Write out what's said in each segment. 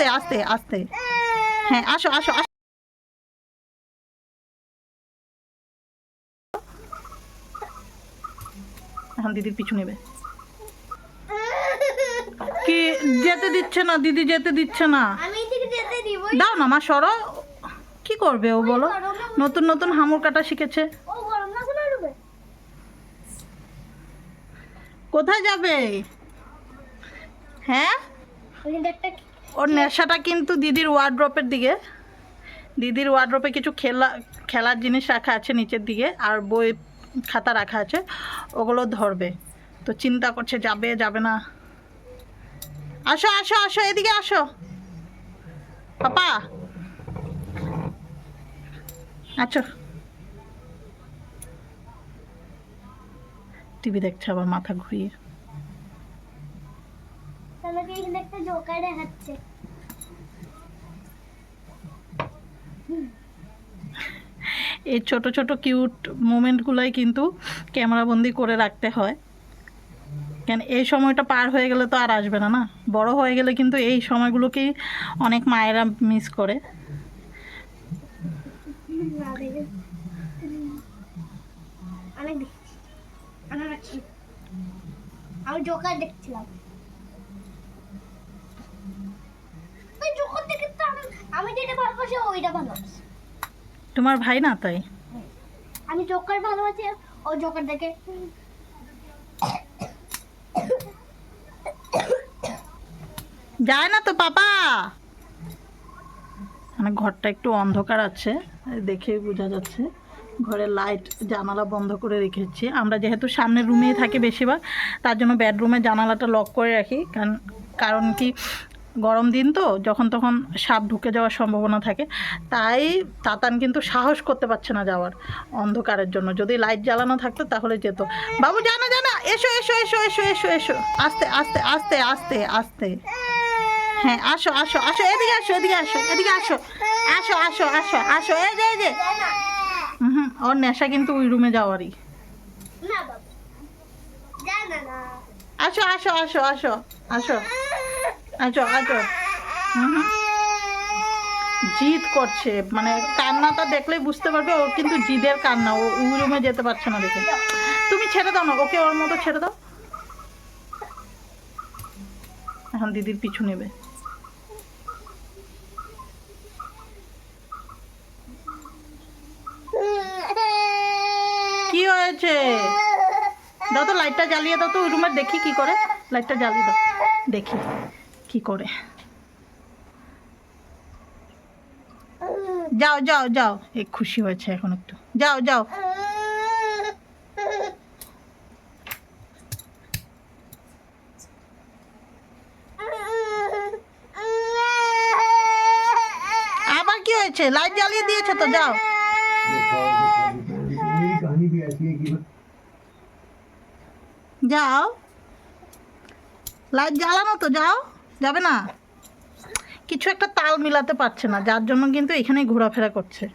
আস্তে আস্তে আস্তে। হ্যাঁ আসো আসো আসো। এখন দিদির পিছু নেবে। কি যেতে দিচ্ছে না দিদি, যেতে দিচ্ছে না। দাও না মা, সরো। কি করবে ও বলো? নতুন নতুন হামুর কাটা শিখেছে। কোথায় যাবে? হ্যাঁ, ওর নেশাটা কিন্তু দিদির ওয়ার্ড্রপের দিকে। দিদির ওয়ার্ড্রপে কিছু খেলার জিনিস রাখা আছে নিচের দিকে, আর বই খাতা রাখা আছে, ওগুলো ধরবে। তো চিন্তা করছে যাবে যাবে না। আসো আসো আসো, এদিকে আসো পাপা। আচ্ছা, টিভি দেখছে আবার মাথা ঘুরিয়ে। এই ছোট ছোট কিউট মোমেন্টগুলোই কিন্তু ক্যামেরাবন্দি করে রাখতে হয়, কেন এই সময়টা পার হয়ে গেলে তো আর আসবে না। না, বড় হয়ে গেলে কিন্তু এই সময়গুলোকেই অনেক মায়েরা মিস করে। আমি জোকার দেখছিলাম। আমি যেটা ভালোবাসি ওইটা ভালোবাসি। তোমার ভাই না, তাই আমি জোকার ভালোবাসি, ও জোকার দেখে। যায় না তো পাপা। মানে ঘরটা একটু অন্ধকার আছে, দেখে বোঝা যাচ্ছে। ঘরের লাইট জানালা বন্ধ করে রেখেছি আমরা, যেহেতু সামনের রুমেই থাকি বেশিরভাগ, তার জন্য বেডরুমের জানালাটা লক করে রাখি। কারণ কি, গরম দিন তো, যখন তখন সাপ ঢুকে যাওয়ার সম্ভাবনা থাকে। তাই তাতান কিন্তু সাহস করতে পারছে না যাওয়ার অন্ধকারের জন্য। যদি লাইট জ্বালানো থাকতো তাহলে যেত। বাবু জানা জানা, এসো এসো এসো এসো এসো এসো, আস্তে আস্তে আস্তে আস্তে আস্তে। হ্যাঁ আসো আসো আসো, এদিকে আসো এদিকে আসো এদিকে আসো, আসো আসো আসো আসো। এই যে এই যে, ওর নেশা কিন্তু ওই রুমে যাওয়ারই। আসো আসো আসো আসো আসো আসো আসো। জিদ করছে, মানে কান্নাটা দেখলেই বুঝতে পারবে ওর কিন্তু জিদের কান্না। ও ওই রুমে যেতে পারছে না দেখে। তুমি ছেড়ে দাও না ওকে, ওর মতো ছেড়ে দাও। এখন দিদির পিছু নেবে। কি হয়েছে? দাও তো লাইটটা জ্বালিয়ে দাও তো ওই রুমে, দেখি কি করে। লাইটটা জ্বালিয়ে দাও, দেখি কি করে। যাও যাও যাও, এ খুশি হয়েছে এখন একটু। যাও যাও। আবার কি হয়েছে? লাইট জ্বালিয়ে দিয়েছে তো, যাও। যাও, লাইট জ্বালানো তো, যাও। যাবে না? কিছু একটা তাল মিলাতে পারছে না, যার জন্য কিন্তু এখানেই ঘোরাফেরা করছে।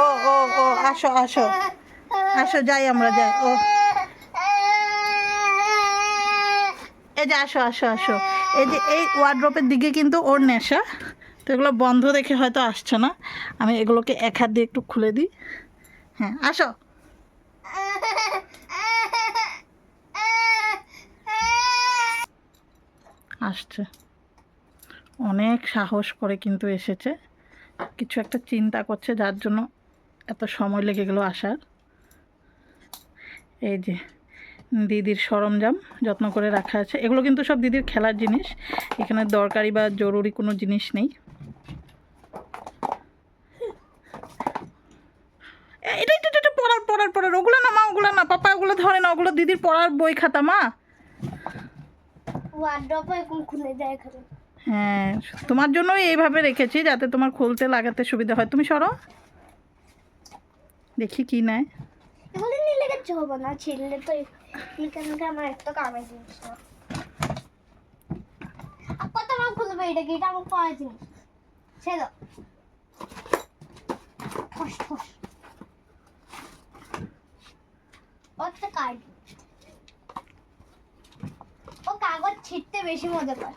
ও ও ও, আসো আসো আসো, যাই আমরা, যাই। ও এই যে, আসো আসো আসো। এই যে এই ওয়ার্ড্রপের দিকে কিন্তু ওর নেশা। তো এগুলো বন্ধ দেখে হয়তো আসছে না, আমি এগুলোকে এক হাত দিয়ে একটু খুলে দিই। হ্যাঁ আসো। আসছে, অনেক সাহস করে কিন্তু এসেছে। কিছু একটা চিন্তা করছে, যার জন্য এত সময় লেগে গেল আসার। এই যে দিদির সরঞ্জাম যত্ন করে রাখা আছে, এগুলো কিন্তু সব দিদির খেলার জিনিস। এখানে দরকারি বা জরুরি কোনো জিনিস নেই। এটা এটা এটা পড়ার পড়ার পড়ার, ওগুলো না মা, ওগুলো না পাপা, ওগুলো ধরে না, ওগুলো দিদির পড়ার বই খাতা মা। হ্যাঁ, তোমার জন্যই এইভাবে রেখেছি, যাতে তোমার খুলতে লাগাতে সুবিধা হয়। তুমি সরো, দেখি কি নেয়। আমার একটা কামের জিনিস না। কত মাম খুলবে এটা কি? এটা আমার পড়ার জিনিস। ছেড়ে ফস ফস। একটা কার্ড। ও কাগজ ছিঁড়তে বেশি মজা পায়।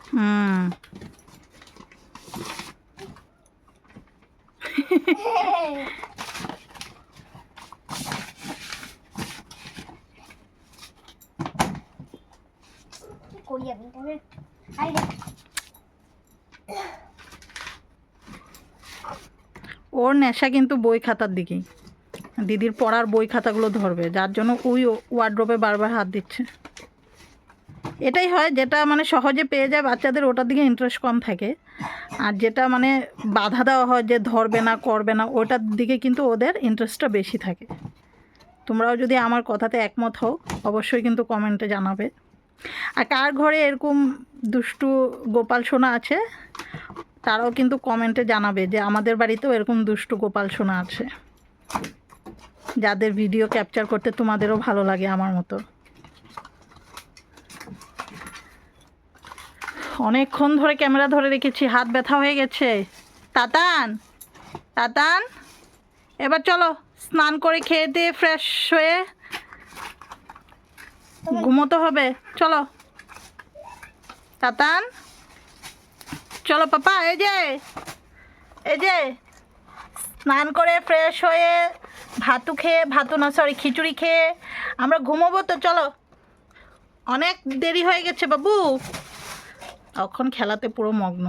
ওর নেশা কিন্তু বই খাতার দিকেই, দিদির পড়ার বই খাতাগুলো ধরবে, যার জন্য ওই ওয়ার্ড্রোবে বারবার হাত দিচ্ছে। এটাই হয়, যেটা মানে সহজে পেয়ে যায় বাচ্চাদের, ওটার দিকে ইন্টারেস্ট কম থাকে। আর যেটা মানে বাধা দেওয়া হয় যে ধরবে না, করবে না, ওটার দিকে কিন্তু ওদের ইন্টারেস্টটা বেশি থাকে। তোমরাও যদি আমার কথাতে একমত হও অবশ্যই কিন্তু কমেন্টে জানাবে। আর কার ঘরে এরকম দুষ্টু গোপাল সোনা আছে তারাও কিন্তু কমেন্টে জানাবে যে আমাদের বাড়িতেও এরকম দুষ্টু গোপাল সোনা আছে, যাদের ভিডিও ক্যাপচার করতে তোমাদেরও ভালো লাগে আমার মতো। অনেকক্ষণ ধরে ক্যামেরা ধরে রেখেছি, হাত ব্যথা হয়ে গেছে। তাতান, তাতান, এবার চলো স্নান করে খেয়ে দিয়ে ফ্রেশ হয়ে ঘুমোতে হবে। চলো তাতান, চলো পাপা, এই যে স্নান করে ফ্রেশ হয়ে খিচুড়ি খেয়ে আমরা ঘুমোবো তো। চলো, অনেক দেরি হয়ে গেছে বাবু। এখন খেলাতে পুরো মগ্ন।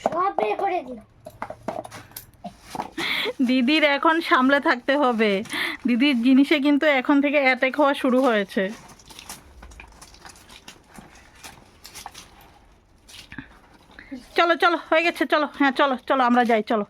সব বের করে দিই। দিদির এখন সামলে থাকতে হবে, দিদির জিনিসে কিন্তু এখন থেকে অ্যাটাক হওয়া শুরু হয়েছে। চলো চলো, হয়ে গেছে, চলো, হ্যাঁ চলো চলো আমরা যাই, চলো।